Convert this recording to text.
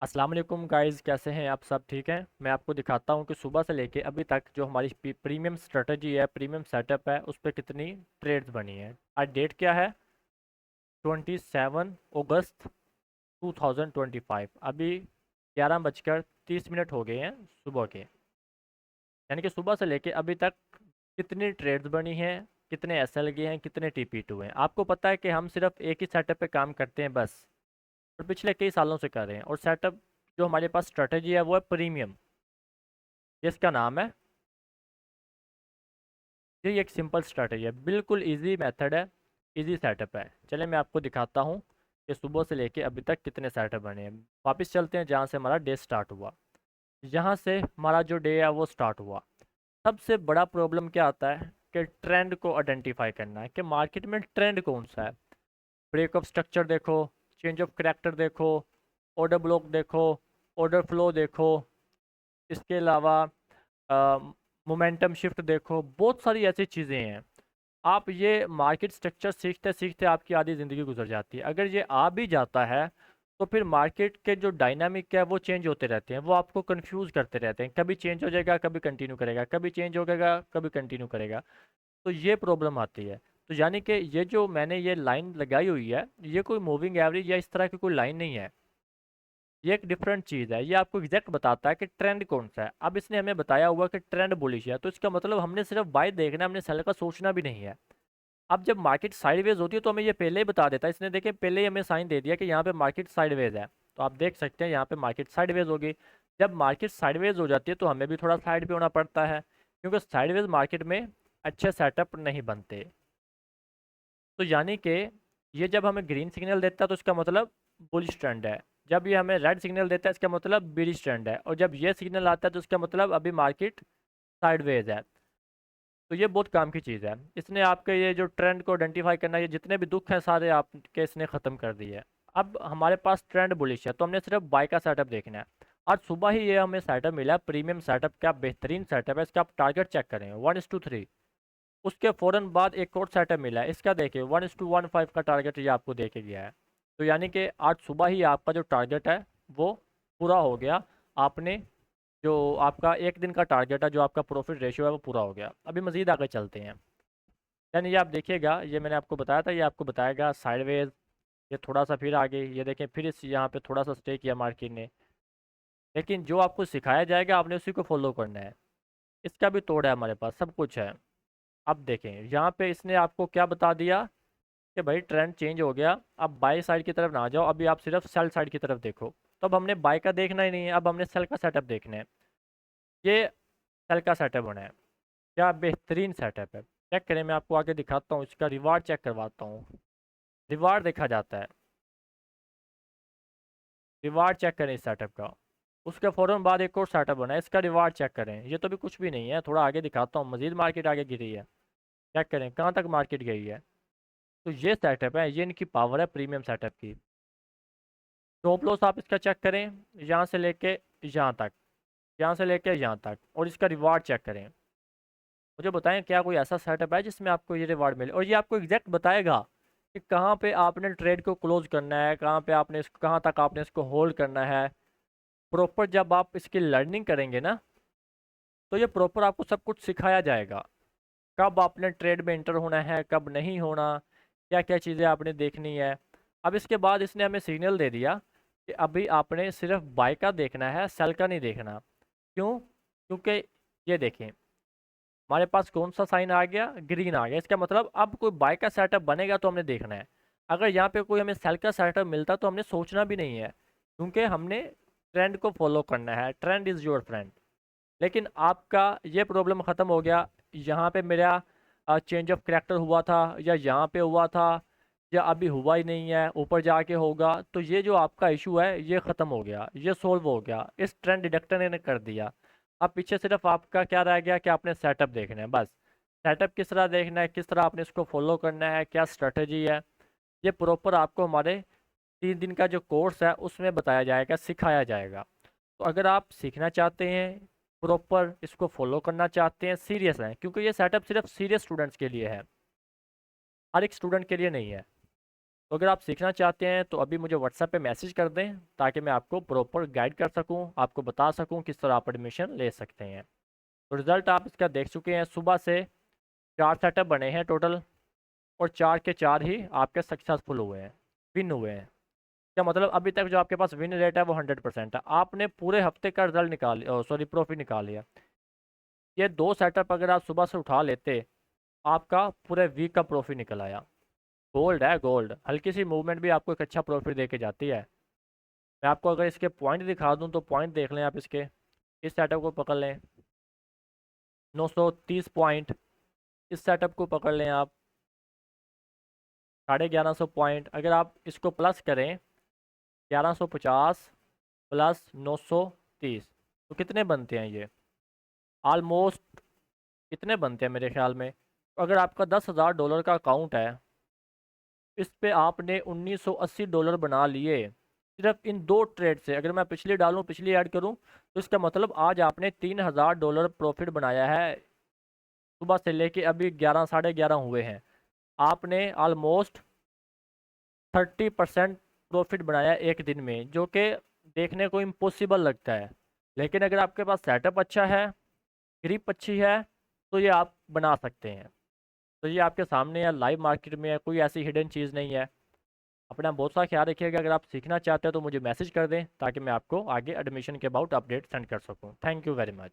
अस्सलाम वालेकुम गाइस, कैसे हैं आप? सब ठीक हैं। मैं आपको दिखाता हूं कि सुबह से लेके अभी तक जो हमारी प्रीमियम स्ट्रेटजी है, प्रीमियम सेटअप है, उस पर कितनी ट्रेड्स बनी है। आज डेट क्या है? 27 अगस्त 2025। अभी 11:30 हो गए हैं सुबह के। यानी कि सुबह से लेके अभी तक कितनी ट्रेड्स बनी हैं, कितने SL गए हैं, कितने TP2 हैं। आपको पता है कि हम सिर्फ एक ही सेटअप पे काम करते हैं बस, और पिछले कई सालों से कर रहे हैं। और सेटअप जो हमारे पास स्ट्रेटजी है वो है प्रीमियम, जिसका नाम है, ये एक सिंपल स्ट्रैटेजी है, बिल्कुल इजी मेथड है, इजी सेटअप है। चलिए मैं आपको दिखाता हूँ कि सुबह से लेके अभी तक कितने सेटअप बने हैं। वापस चलते हैं जहाँ से हमारा डे स्टार्ट हुआ। यहाँ से हमारा जो डे है वो स्टार्ट हुआ। सबसे बड़ा प्रॉब्लम क्या आता है कि ट्रेंड को आइडेंटिफाई करना है कि मार्केट में ट्रेंड कौन सा है। ब्रेक ऑफ स्ट्रक्चर देखो, चेंज ऑफ करेक्टर देखो, ऑर्डर ब्लॉक देखो, ऑर्डर फ्लो देखो, इसके अलावा मोमेंटम शिफ्ट देखो। बहुत सारी ऐसी चीज़ें हैं। आप ये मार्केट स्ट्रक्चर सीखते सीखते आपकी आधी ज़िंदगी गुजर जाती है। अगर ये आ भी जाता है तो फिर मार्केट के जो डायनामिक है वो चेंज होते रहते हैं, वो आपको कंफ्यूज करते रहते हैं। कभी चेंज हो जाएगा, कभी कंटिन्यू करेगा, कभी चेंज हो जाएगा, कभी कंटिन्यू करेगा। तो ये प्रॉब्लम आती है। तो यानी कि ये जो मैंने ये लाइन लगाई हुई है, ये कोई मूविंग एवरेज या इस तरह की कोई लाइन नहीं है। ये एक डिफरेंट चीज़ है। ये आपको एग्जैक्ट बताता है कि ट्रेंड कौन सा है। अब इसने हमें बताया हुआ कि ट्रेंड बुलिश है, तो इसका मतलब हमने सिर्फ बाय देखना है, हमने सेल का सोचना भी नहीं है। अब जब मार्केट साइडवेज होती है तो हमें ये पहले ही बता देता है। इसने देखे पहले ही हमें साइन दे दिया कि यहाँ पे मार्केट साइडवेज है। तो आप देख सकते हैं यहाँ पे मार्केट साइडवेज होगी। जब मार्केट साइडवेज हो जाती है तो हमें भी थोड़ा साइड पे होना पड़ता है, क्योंकि साइडवेज मार्केट में अच्छे सेटअप नहीं बनते। तो यानी कि ये जब हमें ग्रीन सिग्नल देता है तो इसका मतलब बुलिश ट्रेंड है। जब ये हमें रेड सिग्नल देता है इसका मतलब बेरिश ट्रेंड है। और जब ये सिग्नल आता है तो इसका मतलब अभी मार्केट साइडवेज है। तो ये बहुत काम की चीज़ है। इसने आपके ये जो ट्रेंड को आइडेंटिफाई करना, ये जितने भी दुख हैं सारे आपके इसने ख़त्म कर दिए। अब हमारे पास ट्रेंड बुलिश है तो हमने सिर्फ बाय का सेटअप देखना है। आज सुबह ही ये हमें सेटअप मिला, प्रीमियम सेटअप। क्या बेहतरीन सेटअप है इसका। आप टारगेट चेक करें 1:3। उसके फ़ौरन बाद एक और सेटअप मिला है, इसका देखिए 1:15 का टारगेट ये आपको दे के गया है। तो यानी कि आज सुबह ही आपका जो टारगेट है वो पूरा हो गया। आपने जो आपका एक दिन का टारगेट है, जो आपका प्रॉफिट रेशियो है वो पूरा हो गया। अभी मज़ीद आगे चलते हैं। यानी ये आप देखिएगा, ये मैंने आपको बताया था, ये आपको बताएगा साइडवेज। ये थोड़ा सा फिर आगे, ये देखें फिर इस यहाँ पे थोड़ा सा स्टे किया मार्केट ने। लेकिन जो आपको सिखाया जाएगा आपने उसी को फॉलो करना है। इसका भी तोड़ है, हमारे पास सब कुछ है। अब देखें यहाँ पे इसने आपको क्या बता दिया कि भाई ट्रेंड चेंज हो गया, अब बाई साइड की तरफ ना जाओ, अभी आप सिर्फ सेल साइड की तरफ देखो। तो अब हमने बाई का देखना ही नहीं है, अब हमने सेल का सेटअप देखना है। ये सेल का सेटअप होना है। क्या बेहतरीन सेटअप है। चेक करें, मैं आपको आगे दिखाता हूँ, इसका रिवार्ड चेक करवाता हूँ। रिवार्ड देखा जाता है। रिवार्ड चेक करें इस सेटअप का। उसके फ़ौरन बाद एक और सेटअप बना है, इसका रिवार्ड चेक करें। ये तो भी कुछ भी नहीं है, थोड़ा आगे दिखाता हूँ, मजीद मार्केट आगे गिरी है। चेक करें कहाँ तक मार्केट गई है। तो ये सेटअप है, ये इनकी पावर है प्रीमियम सेटअप की। स्टॉप लॉस आप इसका चेक करें, यहाँ से लेके यहाँ तक, यहाँ से लेके यहाँ तक, और इसका रिवार्ड चेक करें। मुझे बताएं क्या कोई ऐसा सेटअप है जिसमें आपको ये रिवार्ड मिले। और ये आपको एग्जैक्ट बताएगा कि कहाँ पे आपने ट्रेड को क्लोज करना है, कहाँ पे आपने इसको, कहाँ तक आपने इसको होल्ड करना है। प्रॉपर जब आप इसकी लर्निंग करेंगे ना, तो ये प्रॉपर आपको सब कुछ सिखाया जाएगा। कब आपने ट्रेड में इंटर होना है, कब नहीं होना, क्या क्या चीज़ें आपने देखनी है। अब इसके बाद इसने हमें सिग्नल दे दिया कि अभी आपने सिर्फ बाय का देखना है, सेल का नहीं देखना। क्यों? क्योंकि ये देखें हमारे पास कौन सा साइन आ गया, ग्रीन आ गया। इसका मतलब अब कोई बाय का सेटअप बनेगा तो हमने देखना है। अगर यहाँ पे कोई हमें सेल का सेटअप मिलता तो हमने सोचना भी नहीं है, क्योंकि हमने ट्रेंड को फॉलो करना है। Trend is your friend. लेकिन आपका ये प्रॉब्लम ख़त्म हो गया। यहाँ पे मेरा चेंज ऑफ करैक्टर हुआ था, या यहाँ पे हुआ था, या अभी हुआ ही नहीं है, ऊपर जाके होगा। तो ये जो आपका इशू है ये ख़त्म हो गया, ये सॉल्व हो गया, इस ट्रेंड डिटेक्टर ने कर दिया। अब पीछे सिर्फ आपका क्या रह गया कि आपने सेटअप देखना है बस। सेटअप किस तरह देखना है, किस तरह आपने इसको फॉलो करना है, क्या स्ट्रेटजी है, ये प्रॉपर आपको हमारे 3 दिन का जो कोर्स है उसमें बताया जाएगा, सिखाया जाएगा। तो अगर आप सीखना चाहते हैं, प्रॉपर इसको फॉलो करना चाहते हैं, सीरियस हैं, क्योंकि ये सेटअप सिर्फ सीरियस स्टूडेंट्स के लिए है, हर एक स्टूडेंट के लिए नहीं है। तो अगर आप सीखना चाहते हैं तो अभी मुझे व्हाट्सएप पे मैसेज कर दें, ताकि मैं आपको प्रॉपर गाइड कर सकूं, आपको बता सकूं किस तरह आप एडमिशन ले सकते हैं। तो रिज़ल्ट आप इसका देख चुके हैं, सुबह से 4 सेटअप बने हैं टोटल, और 4 के 4 ही आपके सक्सेसफुल हुए हैं, विन हुए हैं। क्या मतलब अभी तक जो आपके पास विन रेट है वो 100% है। आपने पूरे हफ्ते का रिजल्ट निकाल, सॉरी, प्रॉफिट निकाल लिया। ये 2 सेटअप अगर आप सुबह से उठा लेते, आपका पूरे वीक का प्रॉफिट निकल आया। गोल्ड है गोल्ड, हल्की सी मूवमेंट भी आपको एक अच्छा प्रॉफिट दे के जाती है। मैं आपको अगर इसके पॉइंट दिखा दूं तो पॉइंट देख लें आप इसके, इस सेटअप को पकड़ लें 930 पॉइंट, इस सेटअप को पकड़ लें आप 1150 पॉइंट। अगर आप इसको प्लस करें 1150 प्लस 930, तो कितने बनते हैं ये? ऑलमोस्ट कितने बनते हैं मेरे ख्याल में? अगर आपका $10,000 का अकाउंट है, इस पे आपने $1980 बना लिए सिर्फ इन 2 ट्रेड से। अगर मैं पिछली डालूं, पिछली ऐड करूं, तो इसका मतलब आज आपने $3000 प्रॉफिट बनाया है। सुबह से लेके अभी 11 साढ़े 11 हुए हैं, आपने ऑलमोस्ट 30% प्रॉफिट बनाया एक दिन में, जो कि देखने को इम्पॉसिबल लगता है। लेकिन अगर आपके पास सेटअप अच्छा है, ग्रिप अच्छी है, तो ये आप बना सकते हैं। तो ये आपके सामने है, लाइव मार्केट में है, कोई ऐसी हिडन चीज़ नहीं है। अपना बहुत सा ख्याल रखिएगा। अगर आप सीखना चाहते हैं तो मुझे मैसेज कर दें, ताकि मैं आपको आगे एडमिशन के अबाउट अपडेट सेंड कर सकूं। Thank you very much.